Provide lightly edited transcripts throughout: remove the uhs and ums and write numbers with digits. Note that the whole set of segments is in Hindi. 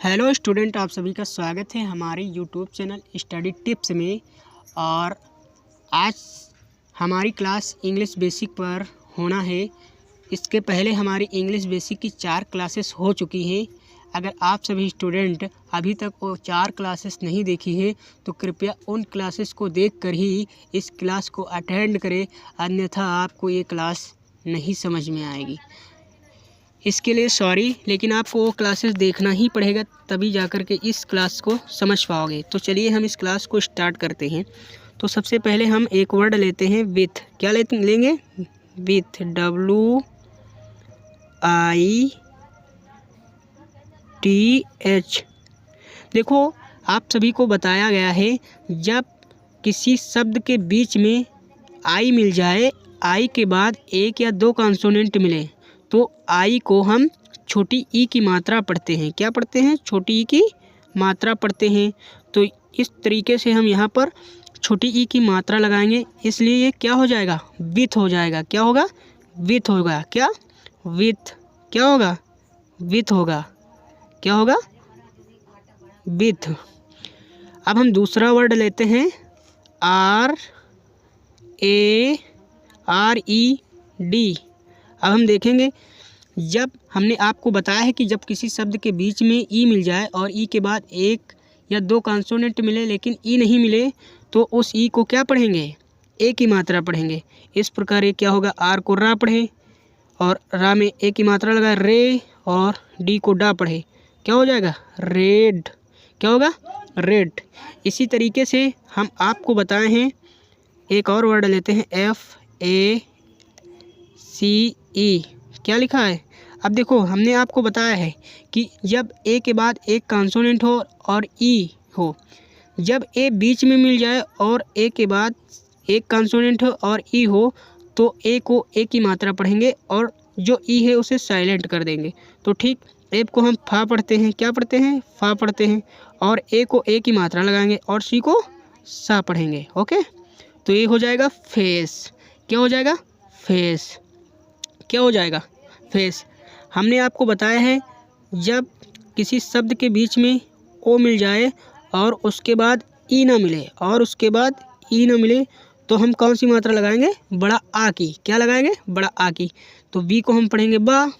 हेलो स्टूडेंट, आप सभी का स्वागत है हमारे यूट्यूब चैनल स्टडी टिप्स में। और आज हमारी क्लास इंग्लिश बेसिक पर होना है। इसके पहले हमारी इंग्लिश बेसिक की 4 क्लासेस हो चुकी हैं। अगर आप सभी स्टूडेंट अभी तक वो 4 क्लासेस नहीं देखी है तो कृपया उन क्लासेस को देखकर ही इस क्लास को अटेंड करें, अन्यथा आपको ये क्लास नहीं समझ में आएगी। इसके लिए सॉरी, लेकिन आपको वो क्लासेस देखना ही पड़ेगा, तभी जाकर के इस क्लास को समझ पाओगे। तो चलिए हम इस क्लास को स्टार्ट करते हैं। तो सबसे पहले हम एक वर्ड लेते हैं विथ। क्या लेंगे? With, WITH। देखो, आप सभी को बताया गया है जब किसी शब्द के बीच में आई मिल जाए, आई के बाद एक या दो कॉन्सोनेंट मिले, तो आई को हम छोटी ई की मात्रा पढ़ते हैं। क्या पढ़ते हैं? छोटी ई की मात्रा पढ़ते हैं। तो इस तरीके से हम यहाँ पर छोटी ई की मात्रा लगाएंगे, इसलिए ये क्या हो जाएगा? विथ हो जाएगा। क्या होगा? विथ होगा। क्या? विथ। क्या होगा? विथ होगा। क्या होगा? विथ। अब हम दूसरा वर्ड लेते हैं RARED। अब हम देखेंगे, जब हमने आपको बताया है कि जब किसी शब्द के बीच में ई मिल जाए और ई के बाद एक या दो कॉन्सोनेंट मिले लेकिन ई नहीं मिले, तो उस ई को क्या पढ़ेंगे? ए की मात्रा पढ़ेंगे। इस प्रकार ये क्या होगा? आर को रा पढ़े और रा में ए की मात्रा लगाए रे, और डी को डा पढ़े। क्या हो जाएगा? रेड। क्या होगा? रेड। इसी तरीके से हम आपको बताए हैं, एक और वर्ड लेते हैं FACE। क्या लिखा है? अब देखो, हमने आपको बताया है कि जब ए के बाद एक कॉन्सोनेंट हो और ई हो, जब ए बीच में मिल जाए और ए के बाद एक कॉन्सोनेंट हो और ई हो, तो ए को ए की मात्रा पढ़ेंगे और जो ई है उसे साइलेंट कर देंगे। तो ठीक, ए को हम फा पढ़ते हैं। क्या पढ़ते हैं? फा पढ़ते हैं। और ए को ए की मात्रा लगाएंगे और सी को सा पढ़ेंगे। ओके, तो ये हो जाएगा फेस। क्या हो जाएगा? फेस। क्या हो जाएगा? फेस। हमने आपको बताया है जब किसी शब्द के बीच में ओ मिल जाए और उसके बाद ई ना मिले तो हम कौन सी मात्रा लगाएंगे? बड़ा आ की। क्या लगाएंगे? बड़ा आ की। तो बी को हम पढ़ेंगे बा।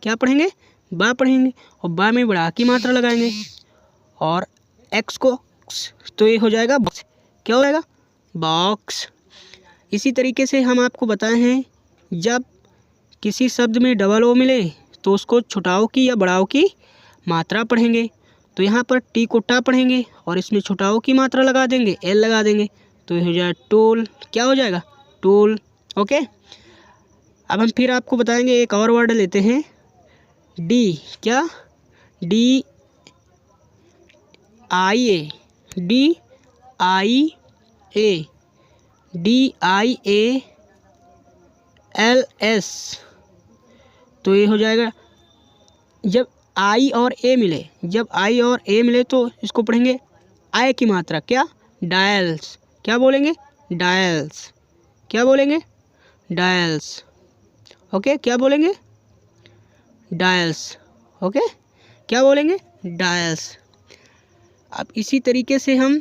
क्या पढ़ेंगे? बा पढ़ेंगे। और बा में बड़ा आ की मात्रा लगाएंगे और एक्स को, तो ये हो जाएगा बॉक्स। क्या हो जाएगा? बॉक्स। इसी तरीके से हम आपको बताए हैं जब किसी शब्द में डबल ओ मिले तो उसको छोटाओ की या बड़ाओ की मात्रा पढ़ेंगे। तो यहाँ पर टी को टा पढ़ेंगे और इसमें छोटाओ की मात्रा लगा देंगे, एल लगा देंगे, तो ये हो जाएगा टोल। क्या हो जाएगा? टोल। ओके, अब हम फिर आपको बताएंगे, एक और वर्ड लेते हैं डी। क्या? DIA। DIALS। तो ये हो जाएगा, जब आई और ए मिले तो इसको पढ़ेंगे आई की मात्रा। क्या? डायल्स। क्या बोलेंगे? डायल्स। क्या बोलेंगे? डायल्स। ओके, क्या बोलेंगे? डायल्स। ओके, क्या बोलेंगे? डायल्स। अब इसी तरीके से हम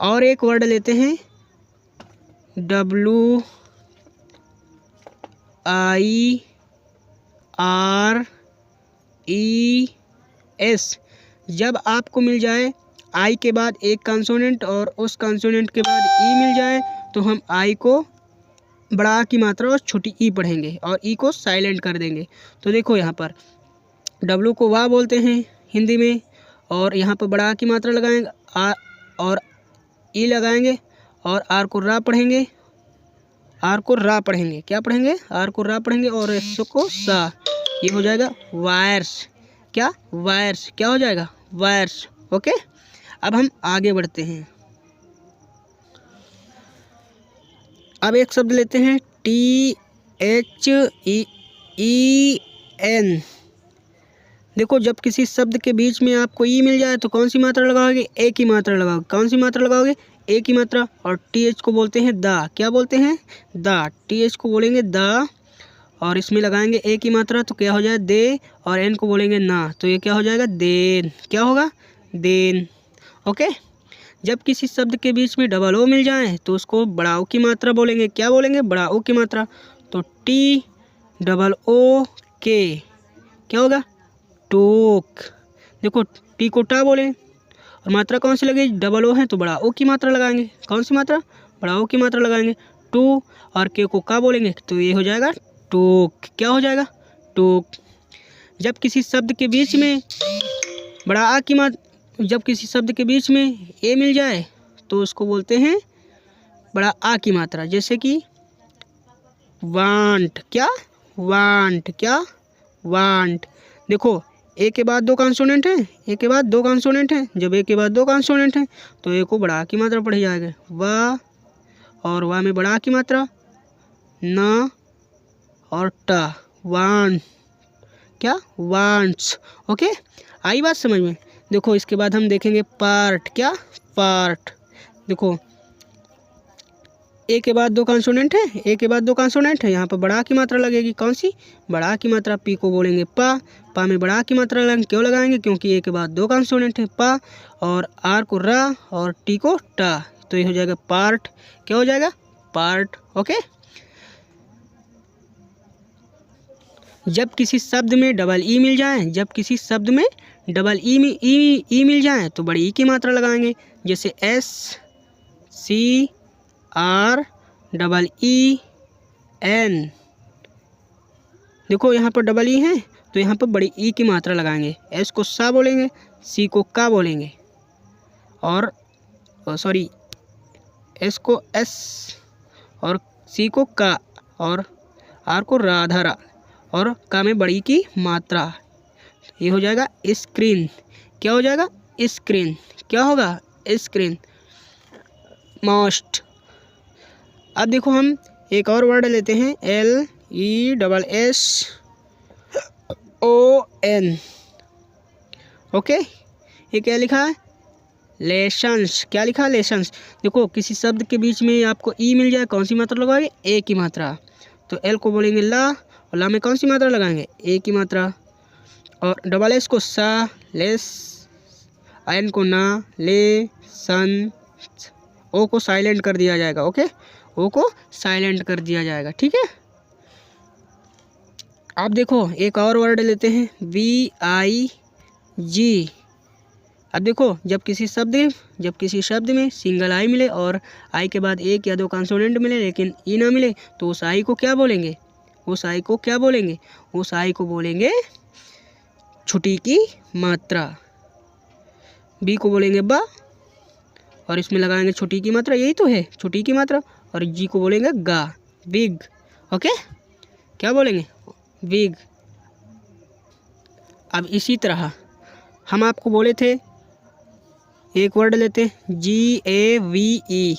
और एक वर्ड लेते हैं WIRES। जब आपको मिल जाए आई के बाद एक कॉन्सोनेंट और उस कॉन्सोनेंट के बाद ई मिल जाए, तो हम आई को बड़ा आ की मात्रा और छोटी ई पढ़ेंगे और ई को साइलेंट कर देंगे। तो देखो, यहाँ पर डब्लू को वाह बोलते हैं हिंदी में, और यहाँ पर बड़ा आ की मात्रा लगाएंगे आ और ई लगाएंगे और आर को रा पढ़ेंगे। क्या पढ़ेंगे? आर को रा पढ़ेंगे और एस को सा। ये हो जाएगा वायर्स। क्या? वायर्स। क्या हो जाएगा? वायर्स। ओके, अब हम आगे बढ़ते हैं। अब एक शब्द लेते हैं THEN। देखो, जब किसी शब्द के बीच में आपको ई मिल जाए तो कौन सी मात्रा लगाओगे? ए की मात्रा लगाओगे। कौन सी मात्रा लगाओगे? ए की मात्रा। और TH को बोलते हैं दा। क्या बोलते हैं? दा। TH को बोलेंगे दा और इसमें लगाएंगे ए की मात्रा तो क्या हो जाए दे, और एन को बोलेंगे ना तो ये क्या हो जाएगा देन। क्या होगा देन। ओके। जब किसी शब्द के बीच में डबल ओ मिल जाए तो उसको बड़ा ओ की मात्रा बोलेंगे। क्या बोलेंगे बड़ा ओ की मात्रा। तो टी डबल ओ के क्या होगा टोक। देखो टी को टा बोले और मात्रा कौन सी लगेगी डबल ओ है तो बड़ा ओ की मात्रा लगाएंगे। कौन सी मात्रा बड़ा ओ की मात्रा लगाएंगे। टू और के को का बोलेंगे तो ये हो जाएगा टोक। क्या हो जाएगा टोक। जब किसी शब्द के बीच में बड़ा आ की मात्रा, जब किसी शब्द के बीच में ए मिल जाए तो उसको बोलते हैं बड़ा आ की मात्रा। जैसे कि वांट। क्या वांट। क्या वांट। देखो ए के बाद दो कॉन्सोनेंट हैं, ए के बाद दो कॉन्सोनेंट हैं। जब ए के बाद दो कॉन्सोनेंट हैं तो ए को बड़ा आ की मात्रा पढ़ी जाएगा वाह, और वाह में बड़ा आ की मात्रा न और टा वान। क्या वांट्स। ओके आई बात समझ में। देखो इसके बाद हम देखेंगे पार्ट। क्या पार्ट। देखो ए के बाद दो कॉन्सोनेंट है, ए के बाद दो कॉन्सोनेंट है, यहाँ पर बड़ा की मात्रा लगेगी। कौन सी बड़ा की मात्रा। पी को बोलेंगे पा में बड़ा की मात्रा लगाएंगे। क्यों लगाएंगे क्योंकि ए के बाद दो कॉन्सोनेंट है पा, और आर को रा और टी को टा तो ये हो जाएगा पार्ट। क्या हो जाएगा पार्ट। ओके। जब किसी शब्द में डबल ई मिल जाए, जब किसी शब्द में डबल ई मिल जाए तो बड़ी ई की मात्रा लगाएंगे। जैसे S C R double E N. देखो यहाँ पर डबल ई है तो यहाँ पर बड़ी ई की मात्रा लगाएंगे। एस को सा बोलेंगे, सी को का बोलेंगे, और सॉरी एस को एस और सी को का और आर को राधा रा और का में बड़ी की मात्रा। ये हो जाएगा स्क्रीन। क्या हो जाएगा स्क्रीन। क्या होगा स्क्रीन। मोस्ट। अब देखो हम एक और वर्ड लेते हैं L E double S O N. Okay ये क्या लिखा है लेसन्स। क्या लिखा है लेसन्स। देखो किसी शब्द के बीच में आपको ई मिल जाए कौन सी मात्रा लगाएंगे ए की मात्रा। तो एल को बोलेंगे ला, और ला में कौन सी मात्रा लगाएंगे ए की मात्रा, और डबल एस को सा लेस, एन को ना ले सन, ओ को साइलेंट कर दिया जाएगा। ओके ओ को साइलेंट कर दिया जाएगा। ठीक है। आप देखो एक और वर्ड लेते हैं वी आई जी। अब देखो जब किसी शब्द में सिंगल आई मिले और आई के बाद एक या दो कॉन्सोनेंट मिले लेकिन ई ना मिले तो उस आई को क्या बोलेंगे। उस आई को क्या बोलेंगे। उस आई को बोलेंगे छुट्टी की मात्रा। बी को बोलेंगे बा और इसमें लगाएंगे छुट्टी की मात्रा। यही तो है छुट्टी की मात्रा। और जी को बोलेंगे गा बिग। ओके क्या बोलेंगे बिग। अब इसी तरह हम आपको बोले थे एक वर्ड लेते हैं जी ए वी ई।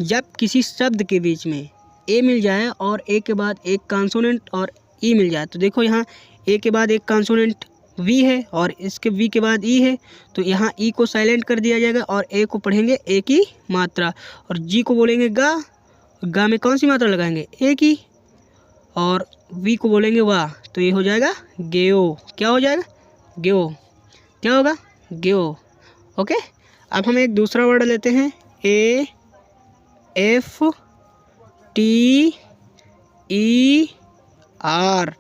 जब किसी शब्द के बीच में ए मिल जाए और ए के बाद एक कॉन्सोनेंट और ई मिल जाए तो देखो यहाँ ए के बाद एक कॉन्सोनेंट वी है और इसके वी के बाद ई है तो यहाँ ई को साइलेंट कर दिया जाएगा और ए को पढ़ेंगे ए की मात्रा, और जी को बोलेंगे गा, गा में कौन सी मात्रा लगाएंगे ए की, और वी को बोलेंगे वाह तो ये हो जाएगा गेओ। क्या हो जाएगा गेओ। क्या होगा गेओ। ओके अब हम एक दूसरा वर्ड लेते हैं A F T E R.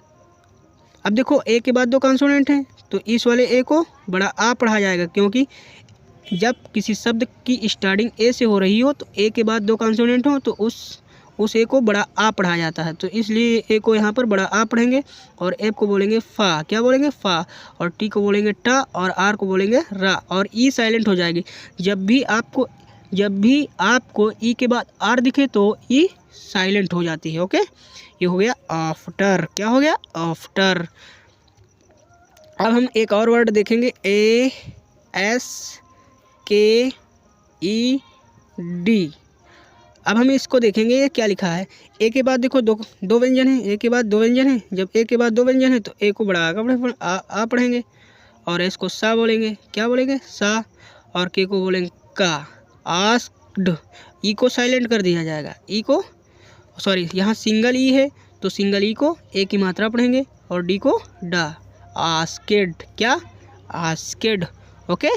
अब देखो ए के बाद दो कॉन्सोनेंट हैं तो इस वाले ए को बड़ा आ पढ़ा जाएगा क्योंकि जब किसी शब्द की स्टार्टिंग ए से हो रही हो तो ए के बाद दो कॉन्सोनेंट हो तो उस ए को बड़ा आ पढ़ा जाता है। तो इसलिए ए को यहाँ पर बड़ा आ पढ़ेंगे और एफ को बोलेंगे फा। क्या बोलेंगे फा, और टी को बोलेंगे टा, और आर को बोलेंगे रा, और ई साइलेंट हो जाएगी। जब भी आपको ई के बाद आर दिखे तो ई साइलेंट हो जाती है। ओके ये हो गया आफ्टर। क्या हो गया आफ्टर। अब हम एक और वर्ड देखेंगे ए एस के ई डी। अब हम इसको देखेंगे ये क्या लिखा है। ए के बाद देखो दो व्यंजन हैं, ए के बाद दो व्यंजन हैं। जब ए के बाद दो व्यंजन हैं तो ए को बड़ा आ पढ़ेंगे और एस को सा बोलेंगे। क्या बोलेंगे सा, और के को बोलेंगे का। आस्क्ड ई को साइलेंट कर दिया जाएगा। ई को सॉरी यहाँ सिंगल ई है तो सिंगल ई को ए की मात्रा पढ़ेंगे और डी को डा। आस्केड, क्या? आस्केड। ओके,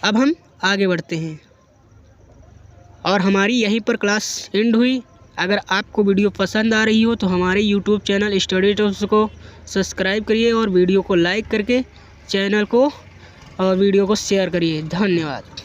अब हम आगे बढ़ते हैं और हमारी यहीं पर क्लास एंड हुई। अगर आपको वीडियो पसंद आ रही हो तो हमारे यूट्यूब चैनल स्टडी टिप्स को सब्सक्राइब करिए और वीडियो को लाइक करके चैनल को और वीडियो को शेयर करिए। धन्यवाद।